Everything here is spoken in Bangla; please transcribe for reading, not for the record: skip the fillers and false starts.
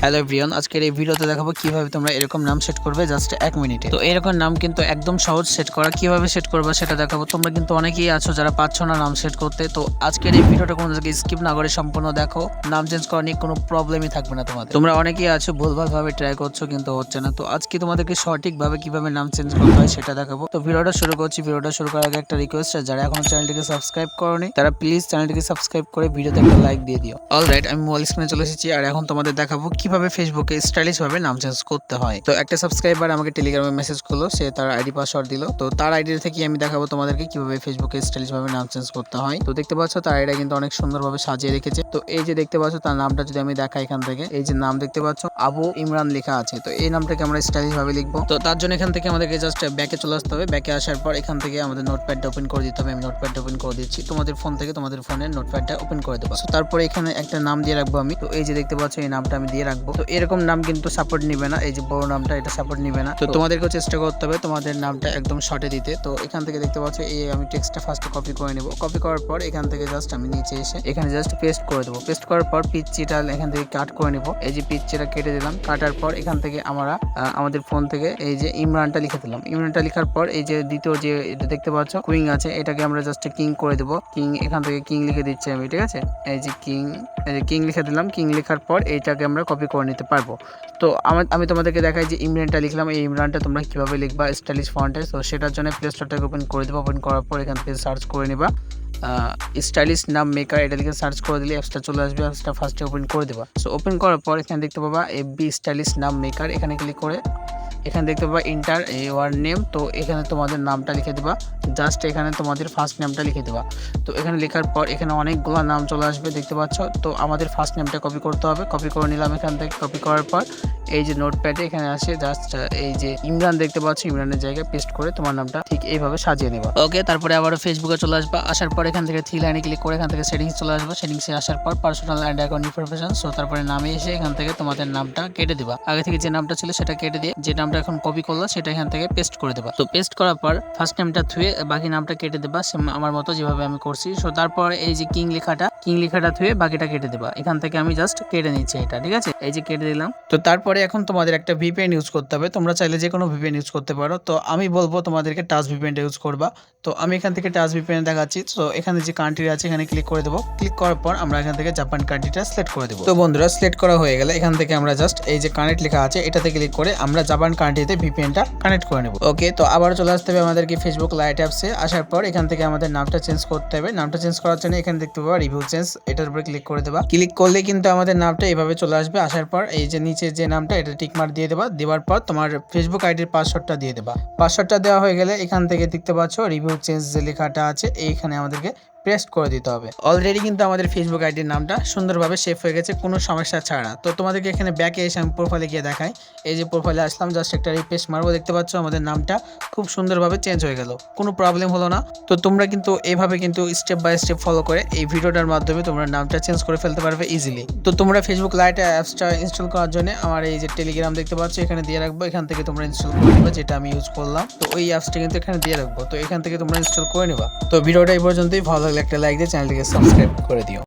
হ্যালো এভরিওয়ান, আজকের এই ভিডিওতে দেখাবো কিভাবে তোমরা এরকম নাম সেট করবে জাস্ট 1 মিনিটে। তো এরকম নাম কিন্তু একদম সহজ সেট করা, কিভাবে সেট করবে সেটা দেখাবো। তোমরা কিন্তু অনেকেই আছো যারা পাচ্ছ না নাম সেট করতে। তো আজকের এই ভিডিওটা কোনো জায়গায় স্কিপ না করে সম্পূর্ণ দেখো। নাম চেঞ্জ করা নিয়ে কোনো প্রবলেমই থাকবে না তোমাদের। তোমরা অনেকেই আছো ভুলভাল ভাবে ট্রাই করছো কিন্তু হচ্ছে না। তো আজকে তোমাদেরকে সঠিকভাবে কিভাবে নাম চেঞ্জ করতে হয় সেটা দেখাবো। তো ভিডিওটা শুরু করছি। ভিডিওটা শুরু করার আগে একটা রিকোয়েস্ট, যারা এখনো চ্যানেলটিকে সাবস্ক্রাইব করোনি তারা প্লিজ চ্যানেলটিকে সাবস্ক্রাইব করে ভিডিওতে একটা লাইক দিয়ে দিও। অলরাইট, আমি মোবাইল স্ক্রিনে চলে এসেছি আর এখন তোমাদের দেখাবো কিভাবে ফেসবুকে স্টাইলিশ ভাবে নাম চেঞ্জ করতে হয়। তো একটা সাবস্ক্রাইবার আমাকে টেলিগ্রামে মেসেজ করলো, সে তার আইডি পাসওয়ার্ড দিল। তো তার আইডি থেকে আমি দেখাবো তোমাদেরকে কিভাবে ফেসবুকে স্টাইলিশ ভাবে নাম চেঞ্জ করতে হয়। তো দেখতে পাচ্ছ তার আইডি কিন্তু অনেক সুন্দরভাবে সাজিয়ে রেখেছে। তো এই যে দেখতে পাচ্ছ তার নামটা যদি আমি দেখাই এখান থেকে, এই যে নাম দেখতে পাচ্ছ আবু ইমরান লেখা আছে। তো এই নামটাকে আমরা স্টাইলিশ ভাবে লিখবো। তো তার জন্য এখান থেকে আমাদেরকে জাস্ট ব্যাকে চলে আসতে হবে। ব্যাকে আসার পর এখান থেকে আমাদের নোটপ্যাডটা ওপেন করে দিতে হবে। আমি নোটপ্যাডটা ওপেন করে দিচ্ছি। তোমাদের ফোন থেকে তোমাদের ফোনের নোটপ্যাডটা ওপেন করে দেবো। তারপরে এখানে একটা নাম দিয়ে রাখবো আমি। তো এই যে দেখতে পাচ্ছ এই নামটা আমি দিয়ে রাখবো। তো এরকম নাম কিন্তু সাপোর্ট নিবে না, এই যে বড় নামটা এটা সাপোর্ট নিবে না। তো তোমাদেরকেও চেষ্টা করতে হবে তোমাদের নামটা একদম শর্টে দিতে। তো এখান থেকে দেখতে পাচ্ছ এই আমি টেক্সটটা ফার্স্টে কপি করে নেব। কপি করার পর এখান থেকে জাস্ট আমি নিচে এসে এখানে জাস্ট পেস্ট করে দেবো। পেস্ট করার পর পিচ্চিটা এখান থেকে কাট করে নেব। এই যে পিচ্চিটা কেটে দিলাম। কাটার পর এখান থেকে আমরা আমাদের ফোন থেকে এই যে ইমরানটা লিখে দিলাম। ইমরানটা লেখার পর এই যে দ্বিতীয় যে এটা দেখতে পাচ্ছ কুইং আছে, এটাকে আমরা জাস্ট কিং করে দেবো। কিং এখান থেকে কিং লিখে দিচ্ছি আমি, ঠিক আছে। এই যে কিং লিখে দিলাম। কিং লেখার পর এইটাকে আমরা কপি করে নিতে পারবো। তো আমি তোমাদেরকে দেখাই যে ইমরানটা লিখলাম। এই ইমরানটা তোমরা কিভাবে লিখবা স্টাইলিশ ফন্টে। তো সেটার জন্য প্লে স্টোরটাকে ওপেন করে দেবো। ওপেন করার পর এখান থেকে সার্চ করে নিবা স্টাইলিশ নাম মেকার, এটা লিখে সার্চ করে দিলে অ্যাপসটা চলে আসবে। অ্যাপসটা ফার্স্টে ওপেন করে দেবা। সো ওপেন করার পর এখানে দেখতে পাবা এফবি স্টাইলিশ নাম মেকার, এখানে ক্লিক করে এখানে দেখতে পাবা ইন্টার ইওর নেম। তো এখানে তোমাদের নামটা লিখে দেবা। জাস্ট এখানে তোমাদের ফার্স্ট নেমটা লিখে দেবা। তো এখানে লেখার পর এখানে অনেকগুলো নাম চলে আসবে দেখতে পাচ্ছ। তো আমাদের ফার্স্ট নেমটা কপি করতে হবে। কপি করে নিলাম। এখান থেকে কপি করার পর এই যে নোটপ্যাডে এখানে আসে জাস্ট এই যে ইমরান দেখতে পাচ্ছ, ইমরানের জায়গায় পেস্ট করে তোমার নামটা ঠিক এইভাবে সাজিয়ে নেবা। ওকে, তারপরে আবারও ফেসবুকে চলে আসবা। আসার পর এখান থেকে থ্রি লাইনে ক্লিক করে এখান থেকে সেটিংস চলে আসবে। সেটিংসে আসার পর personal and account information. So তারপরে নামে এসে এখান থেকে তোমাদের নামটা কেটে দিবা। আগে থেকে যে নামটা ছিল সেটা কেটে দিয়ে যে নামটা এখন কপি করলো সেটা এখান থেকে পেস্ট করে দেবা। তো পেস্ট করার পর ফার্স্ট নেমটা থুয়ে বাকি নামটা কেটে দেবা, আমার মতো যেভাবে আমি করছি। সো তারপর এই যে কিং লেখাটা থুয়ে বাকিটা কেটে দেবা। এখান থেকে আমি জাস্ট কেটে নিচ্ছি এটা, ঠিক আছে। এই যে কেটে দিলাম। তো তারপরে এখন তোমাদের একটা ভিপিএন ইউজ করতে হবে। তোমরা চাইলে যে কোনো ভিপিএন ইউজ করতে পারো। তো আমি বলবো তোমাদেরকে টাচ ভিপিএনটা ইউজ করবা। তো আমি এখান থেকে টাচ ভিপিএন দেখাচ্ছি। তো এখানে যে কান্ট্রি আছে এখানে ক্লিক করে দেবো। ক্লিক করার পর আমরা এখান থেকে জাপান কান্ট্রিটা সিলেক্ট করে দেবো। তো বন্ধুরা সিলেক্ট করা হয়ে গেলে এখান থেকে আমরা জাস্ট এই যে কানেক্ট লেখা আছে এটাতে ক্লিক করে আমরা জাপান কান্ট্রিতে ভিপিএনটা কানেক্ট করে নেব। ওকে, তো আবার চলে আসতে হবে আমাদেরকে ফেসবুক লাইট অ্যাপসে। আসার পর এখান থেকে আমাদের নামটা চেঞ্জ করতে হবে। নামটা চেঞ্জ করার জন্য এখানে দেখতে পাবো রিভিউ চেঞ্জ, এটার উপরে ক্লিক করে দেবা। ক্লিক করলে কিন্তু আমাদের নামটা এইভাবে চলে আসবে। আসার পর এই যে নিচে যে নামটা এটা টিক মার্ক দিয়ে দেবা। দেওয়ার পর তোমার ফেসবুক আইডির পাসওয়ার্ডটা দিয়ে দেবা। পাসওয়ার্ডটা দেওয়া হয়ে গেলে এখান থেকে দেখতে পাচ্ছ রিভিউ চেঞ্জ যে লেখাটা আছে এইখানে আমাদেরকে পেস্ট করে দিতে হবে। অলরেডি কিন্তু আমাদের ফেসবুক আইডির নামটা সুন্দরভাবে সেভ হয়ে গেছে কোনো সমস্যা ছাড়া। তো তোমাদেরকে এখানে ব্যাকে এসে আমি প্রোফাইলে গিয়ে দেখাই। এই যে প্রোফাইলে আসলাম, জাস্ট একটা রিফ্রেশ মারবো। দেখতে পাচ্ছ আমাদের নামটা খুব সুন্দরভাবে চেঞ্জ হয়ে গেল, কোনো প্রবলেম হলো না। তো তোমরা কিন্তু এইভাবে কিন্তু স্টেপ বাই স্টেপ ফলো করে এই ভিডিওটার মাধ্যমে তোমরা নামটা চেঞ্জ করে ফেলতে পারবে ইজিলি। তো তোমরা ফেসবুক লাইট অ্যাপসটা ইনস্টল করার জন্য আমার এই যে টেলিগ্রাম দেখতে পাচ্ছ এখানে দিয়ে রাখবো। এখান থেকে তোমরা ইনস্টল করে নেবা, যেটা আমি ইউজ করলাম। তো ওই অ্যাপসটা কিন্তু এখানে দিয়ে রাখবো। তো এখান থেকে তোমরা ইনস্টল করে নেবা। তো ভিডিওটা এই পর্যন্তই। ভালো লাগলে একটা লাইক দিয়ে চ্যানেলটিকে সাবস্ক্রাইব করে দিও।